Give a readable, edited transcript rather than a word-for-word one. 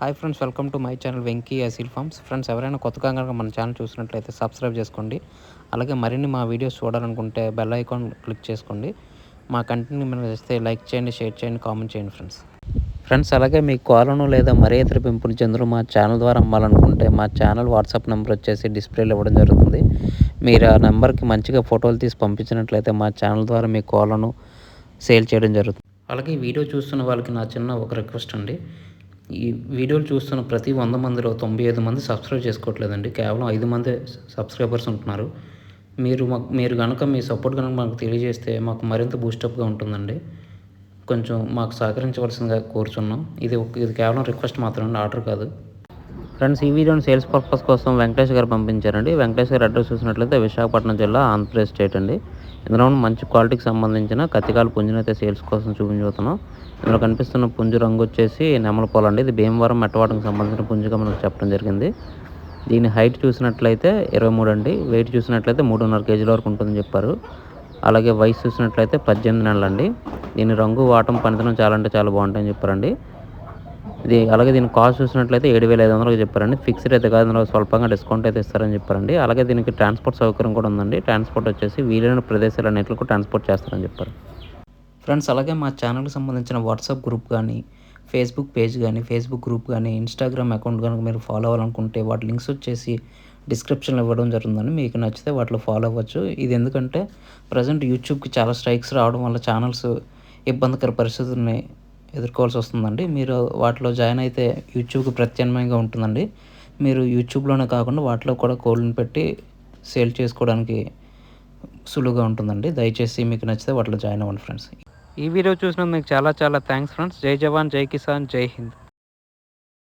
Hi friends, welcome to my channel Venky Aseel farms. Friends, ఎవరైనా కొత్తగా కనుక మన ఛానల్ చూసినట్లయితే సబ్స్క్రైబ్ చేసుకోండి. అలాగే మరిన్ని మా వీడియోస్ చూడాలనుకుంటే బెల్ ఐకాన్ క్లిక్ చేసుకోండి. మా కంటెంట్ని మనం చేస్తే లైక్ చేయండి, షేర్ చేయండి, కామెంట్ చేయండి ఫ్రెండ్స్. అలాగే మీ కోలను లేదా మరే ఇతర పెంపుడు జంతువులు మా ఛానల్ ద్వారా అమ్మాలనుకుంటే మా ఛానల్ వాట్సాప్ నెంబర్ వచ్చేసి డిస్ప్లేలో ఇవ్వడం జరుగుతుంది. మీరు ఆ నెంబర్కి మంచిగా ఫోటోలు తీసి పంపించినట్లయితే మా ఛానల్ ద్వారా మీ కోలను సేల్ చేయడం జరుగుతుంది. అలాగే ఈ వీడియో చూస్తున్న వాళ్ళకి నా చిన్న ఒక రిక్వెస్ట్ అండి. ఈ వీడియోలు చూస్తున్న ప్రతి 100 మందిలో 95 మంది సబ్స్క్రైబ్ చేసుకోవట్లేదండి. కేవలం 5 మందే సబ్స్క్రైబర్స్ ఉంటున్నారు. మీరు కనుక మీ సపోర్ట్ కనుక మాకు తెలియజేస్తే మాకు మరింత బూస్టప్గా ఉంటుందండి. కొంచెం మాకు సహకరించవలసిందిగా కోరుచున్నాం. ఇది కేవలం రిక్వెస్ట్ మాత్రమే, ఆర్డర్ కాదు. ఫ్రెండ్స్, ఈ వీడియోని సేల్స్ పర్పస్ కోసం వెంకటేష్ గారు పంపించారండి. వెంకటేష్ గారు అడ్రస్ చూసినట్లయితే విశాఖపట్నం జిల్లా, ఆంధ్రప్రదేశ్ స్టేట్ అండి. ఇందులో మంచి క్వాలిటీకి సంబంధించిన కత్తికాల పుంజునైతే సేల్స్ కోసం చూపించబోతున్నాం. ఇందులో కనిపిస్తున్న పుంజు రంగు వచ్చేసి నెమలపోల అండి. ఇది భీమవరం మెట్టవాటకు సంబంధించిన పుంజుగా మనకు చెప్పడం జరిగింది. దీని హైట్ చూసినట్లయితే 23 అండి. వెయిట్ చూసినట్లయితే 3.5 కేజీల వరకు ఉంటుందని చెప్పారు. అలాగే వయసు చూసినట్లయితే 18 నెలలండి. దీని రంగు, వాటం, పనితనం చాలా అంటే చాలా బాగుంటాయని చెప్పారండి. అలాగే దీని కాస్ట్ చూసినట్లయితే 7,500 చెప్పారండి. ఫిక్స్డ్ అయితే కాదు, ఇందులో స్వల్పంగా డిస్కౌంట్ అయితే ఇస్తారని చెప్పారండి. అలాగే దీనికి ట్రాన్స్పోర్ట్ సౌకర్యం కూడా ఉందండి. ట్రాన్స్పోర్ట్ వచ్చేసి వీలైన ప్రదేశాలన్నింటికి ట్రాన్స్పోర్ట్ చేస్తారని చెప్పారు. ఫ్రెండ్స్, అలాగే మా ఛానల్కి సంబంధించిన వాట్సాప్ గ్రూప్ కానీ, ఫేస్బుక్ పేజ్ కానీ, ఫేస్బుక్ గ్రూప్ కానీ, ఇన్స్టాగ్రామ్ అకౌంట్ కనుక మీరు ఫాలో అవ్వాలనుకుంటే వాటి లింక్స్ వచ్చేసి డిస్క్రిప్షన్లో ఇవ్వడం జరుగుతుందండి. మీకు నచ్చితే వాటిలో ఫాలో అవ్వచ్చు. ఇది ఎందుకంటే ప్రజెంట్ యూట్యూబ్కి చాలా స్ట్రైక్స్ రావడం వల్ల ఛానల్స్ ఇబ్బందికర పరిస్థితుల్ని ఎదుర్కోవాల్సి వస్తుందండి. మీరు వాటిలో జాయిన్ అయితే యూట్యూబ్కి ప్రత్యామ్నాయంగా ఉంటుందండి. మీరు యూట్యూబ్లోనే కాకుండా వాటిలో కూడా కోళ్ళని పెట్టి సేల్ చేసుకోవడానికి సులువుగా ఉంటుందండి. దయచేసి మీకు నచ్చితే వాటిలో జాయిన్ అవ్వండి ఫ్రెండ్స్. ఈ వీడియో చూసినందుకు మీకు చాలా చాలా థ్యాంక్స్ ఫ్రెండ్స్. జై జవాన్, జై కిసాన్, జై హింద్.